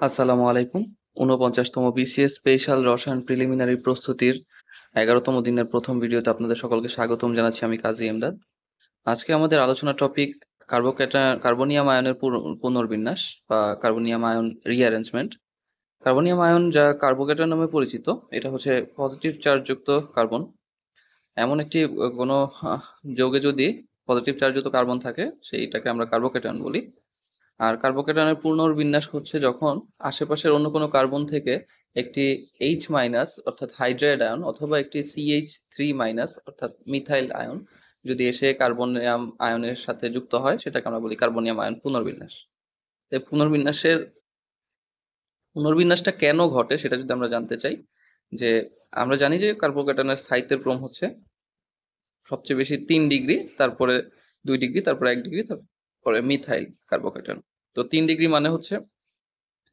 আসসালামু আলাইকুম। ৪৯তম BCS special রসায়ন প্রিলিমিনারি প্রস্তুতির ১১তম দিনের প্রথম ভিডিওতে আপনাদের সকলকে স্বাগতম জানাচ্ছি। আমি কাজী এমদাদ। আজকে আমাদের আলোচনা টপিক কার্বনিয়াম আয়নের পুনর্বিন্যাস বা carbonium ion rearrangement. Carbonium ion যা কার্বোকেটান নামে পরিচিত, এটা হচ্ছে পজিটিভ চার্জযুক্ত কার্বন। এমন একটি কোনো যৌগে যদি পজিটিভ চার্জযুক্ত কার্বন থাকে সেইটাকে আমরা কার্বোকেটান বলি। আর কার্বোকেটানের পুনর্বিন্যাস হচ্ছে যখন আশেপাশের অন্য কোনো কার্বন থেকে একটি H- অর্থাৎ হাইড্রাইড আয়ন অথবা একটি CH3- অর্থাৎ মিথাইল আয়ন যদি এসে কার্বনিয়াম আয়নের সাথে যুক্ত হয়, সেটাকে আমরা বলি কার্বনিয়াম আয়ন পুনর্বিন্যাস। এই পুনর্বিন্যাসটা কেন ঘটে সেটা যদি আমরা জানতে চাই, যে আমরা জানি যে কার্বোকেটানের স্থায়িত্বের ক্রম হচ্ছে সবচেয়ে বেশি 3 ডিগ্রি, তারপরে 2 ডিগ্রি, তারপরে 1 ডিগ্রি, তারপরে মিথাইল কার্বোকেটান। তো 3 ডিগ্রি মানে হচ্ছে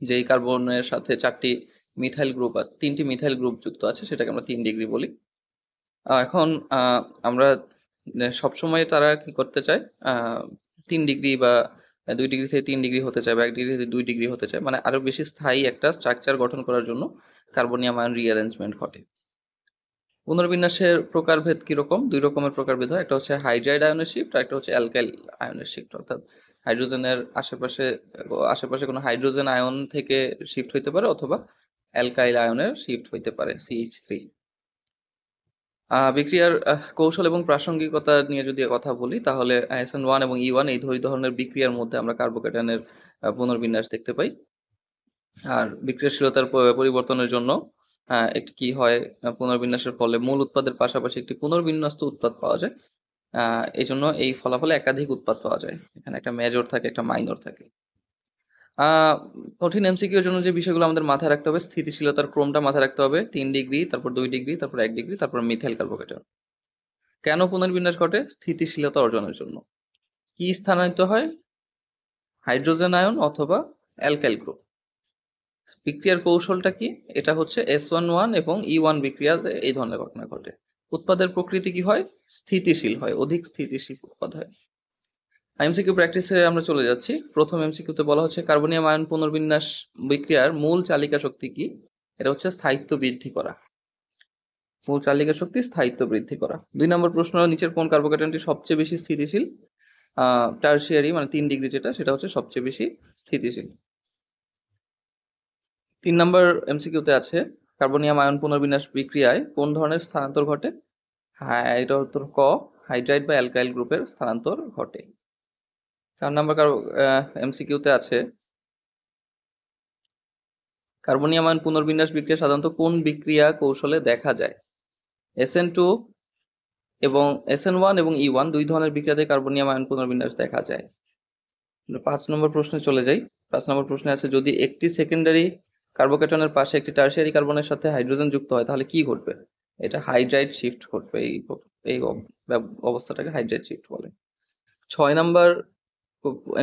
যে এই কার্বনের সাথে তিনটি মিথাইল গ্রুপ যুক্ত আছে, সেটাকে আমরা 3 ডিগ্রি বলি। এখন আমরা সবসময় তারা কি করতে চায়, 3 ডিগ্রি বা 2 ডিগ্রি থেকে 3 ডিগ্রি হতে চায়, বা 1 ডিগ্রি থেকে 2 ডিগ্রি হতে চায়, মানে আরো বেশি স্থায়ী একটা স্ট্রাকচার গঠন করার জন্য কার্বনিয়াম আয়ন রিঅ্যারেঞ্জমেন্ট ঘটে। পুনর্বিন্যাসের প্রকারভেদ কিরকম? 2 রকমের প্রকারভেদ হয়, একটা হচ্ছে হাইড্রাইড আয়নের শিফট, আর একটা হচ্ছে অ্যালকাইল আয়নের শিফট। অর্থাৎ হাইড্রোজেনের আশেপাশে আশেপাশে কোনো হাইড্রোজেন আয়ন থেকে শিফট হইতে পারে, অথবা অ্যালকাইল আয়নের শিফট হইতে পারে, CH3। বিক্রিয়ার কৌশল এবং প্রাসঙ্গিকতা নিয়ে যদি কথা বলি, তাহলে SN1 এবং E1 এই দুই ধরনের বিক্রিয়ার মধ্যে আমরা কার্বোকেটানের পুনর্বিন্যাস দেখতে পাই। আর বিক্রিয়াশীলতার পরিবর্তনের জন্য একটি কি হয়, পুনর্বিন্যাসের ফলে মূল উৎপাদের পাশাপাশি একটি পুনর্বিন্যস্ত উৎপাদ পাওয়া যায়। এই জন্য এই ফলাফলে একাধিক উৎপাদ পাওয়া যায়। এখানে একটা মেজর থাকে, একটা মাইনর থাকে। আহ কঠিন এমসিকিউর জন্য যে বিষয়গুলো আমাদের মাথায় রাখতে হবে: স্থিতিশীলতার ক্রমটা মাথায় রাখতে হবে, 3 ডিগ্রি, তারপর 2 ডিগ্রি, তারপর 1 ডিগ্রি, তারপর মিথাইল কার্বোকেটান। কেন পুনর্বিন্যাস ঘটে? স্থিতিশীলতা অর্জনের জন্য। কি স্থানান্তরিত হয়? হাইড্রোজেন আয়ন অথবা অ্যালকাইল গ্রুপ। বিক্রিয়ার কৌশলটা কি? এটা হচ্ছে S11 এবং E1 বিক্রিয়াতে এই ধরনের ঘটনা ঘটে। উৎপাদের প্রকৃতি কি হয়? স্থিতিশীল হয়, অধিক স্থিতিশীল উৎপাদ হয়। এমসিকিউ প্র্যাকটিসে আমরা চলে যাচ্ছি। প্রথম এমসিকিউতে বলা হচ্ছে কার্বনিয়াম আয়ন পুনর্বিন্যাস বিক্রিয়ার মূল চালিকা শক্তি কি? এটা হচ্ছে স্থায়িত্ব বৃদ্ধি করা। মূল চালিকা শক্তি স্থায়িত্ব বৃদ্ধি করা। 2 নম্বর প্রশ্ন: নিচের কোন কার্বোকেটানটি সবচেয়ে বেশি স্থিতিশীল? টারশিয়ারি মানে 3 ডিগ্রি যেটা, সেটা হচ্ছে সবচেয়ে বেশি স্থিতিশীল। 3 নম্বর এমসিকিউতে আছে কার্বনিয়াম আয়ন পুনর্বিন্যাস বিক্রিয়ায় কোন ধরনের স্থানান্তর ঘটে? হ্যাঁ, এটা উত্তর ক, হাইড্রাইড বা অ্যালকাইল গ্রুপের স্থানান্তর ঘটে। 4 নম্বর এমসিকিউতে আছে কার্বনিয়াম আয়ন পুনর্বিন্যাস বিক্রিয়া সাধারণত কোন বিক্রিয়া কৌশলে দেখা যায়? SN2 এবং SN1 এবং E1 দুই ধরনের বিক্রিয়াতে কার্বনিয়াম আয়ন পুনর্বিন্যাস দেখা যায়। 5 নম্বর প্রশ্নে চলে যাই। 5 নম্বর প্রশ্নে আছে যদি একটি সেকেন্ডারি কার্বোকেটনের পাশে একটি টারশিয়ারি কার্বনের সাথে হাইড্রোজেন যুক্ত হয়, তাহলে কি ঘটবে? এটা হাইড্রাইড শিফট ঘটবে। এই অবস্থাটাকে হাইড্রাইড শিফট বলে। 6 নম্বর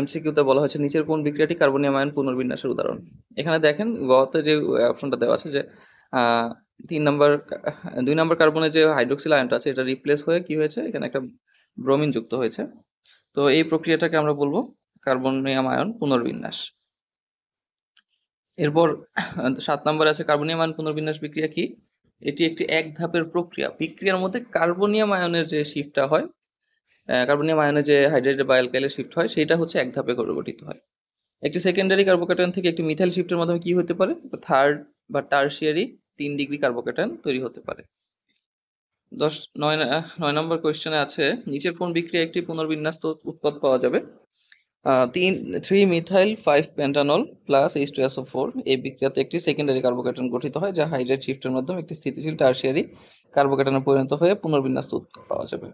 এমসিকিউতে বলা হয়েছে নিচের কোন বিক্রিয়াটি কার্বনিয়াম আয়ন পুনর্বিন্যাসের উদাহরণ? এখানে দেখেন গতে যে অপশনটা দেওয়া আছে, যে আহ 3 নম্বর 2 নম্বর কার্বনে যে হাইড্রোক্সিল আয়নটা আছে, এটা রিপ্লেস হয়ে কি হয়েছে, এখানে একটা ব্রোমিন যুক্ত হয়েছে। তো এই প্রক্রিয়াটাকে আমরা বলবো কার্বনিয়াম আয়ন পুনর্বিন্যাস। এরপর 7 নম্বর আছে কার্বনিয়াম আয়ন পুনর্বিন্যাস বিক্রিয়া কি? এটি একটি এক ধাপের প্রক্রিয়া। বিক্রিয়ার মধ্যে কার্বনিয়াম আয়নের যে শিফটটা হয়, কার্বনিয়াম আয়নে যে হাইড্রাইড বা অ্যালকাইলে শিফট হয়, সেটা হচ্ছে এক ধাপে গঠিত হয়। একটি সেকেন্ডারি কার্বোকেটান থেকে একটি মিথাইল শিফটের মাধ্যমে কি হতে পারে? থার্ড বা টারশিয়ারি 3 ডিগ্রি কার্বোকেটান তৈরি হতে পারে। 9 নম্বর কোয়েশ্চেনে আছে নিচের কোন বিক্রিয়া একটি পুনর্বিন্যস্ত উৎপাদ পাওয়া যাবে? 3-মিথাইল-5-পেন্টানল প্লাস H2SO4 এই বিক্রিয়াতে একটি সেকেন্ডারি কার্বোকেটান গঠিত হয়, যা হাইড্রাইড শিফটের মাধ্যমে একটি স্থিতিশীল টারশিয়ারি কার্বোকেটানে পরিণত হয়ে পুনর্বিন্যস্ত উৎপাদ পাওয়া যাবে।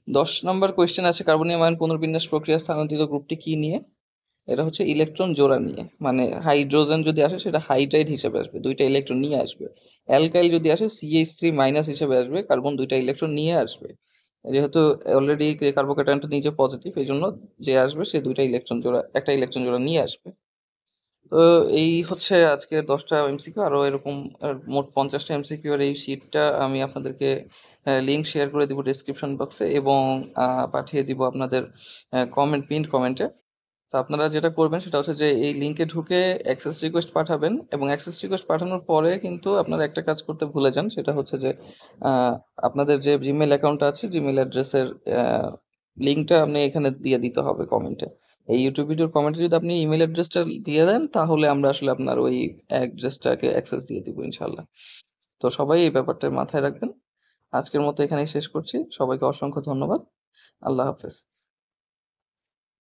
10 নম্বর কোয়েশ্চেন আছে কার্বনিয়াম আয়ন পুনর্বিন্যাস প্রক্রিয়া স্থানান্তরিত গ্রুপটি কি নিয়ে? এটা হচ্ছে ইলেকট্রন জোড়া নিয়ে। মানে হাইড্রোজেন যদি আসে সেটা হাইড্রাইড হিসেবে আসবে, 2টা ইলেকট্রন নিয়ে আসবে। অ্যালকাইল যদি আসে CH3- হিসেবে আসবে, কার্বন 2টা ইলেকট্রন নিয়ে আসবে। যেহেতু অলরেডি কার্বোকেটানটা নিজে পজিটিভ, এই জন্য যে আসবে সে 2টা ইলেকট্রন জোড়া, একটা ইলেকট্রন জোড়া নিয়ে আসবে। তো এই হচ্ছে আজকে 10টা এমসিকিউ। আরো এরকম মোট 50টা এমসিকিউ এর এই শীটটা আমি আপনাদেরকে লিংক শেয়ার করে দিব ডেসক্রিপশন বক্সে, এবং পাঠিয়ে দিব আপনাদের পিন কমেন্টে। তো আপনারা যেটা করবেন সেটা হচ্ছে যে এই লিংকে ঢুকে অ্যাক্সেস রিকোয়েস্ট পাঠাবেন, এবং অ্যাক্সেস রিকোয়েস্ট পাঠানোর পরে কিন্তু আপনারা একটা কাজ করতে ভুলে যান, সেটা হচ্ছে যে আহ, আপনাদের যে জিমেল অ্যাকাউন্ট আছে, জিমেল অ্যাড্রেসের লিঙ্কটা আপনি এখানে দিয়ে দিতে হবে কমেন্টে। এই ইউটিউব ভিডিওর কমেন্টে যদি আপনি ইমেল অ্যাড্রেসটা দিয়ে দেন, তাহলে আমরা আসলে আপনার ওই অ্যাড্রেসটাকে অ্যাক্সেস দিয়ে দিব ইনশাল্লাহ। তো সবাই এই ব্যাপারটা মাথায় রাখবেন। আজকের মতো এখানেই শেষ করছি। সবাইকে অসংখ্য ধন্যবাদ। আল্লাহ হাফেজ।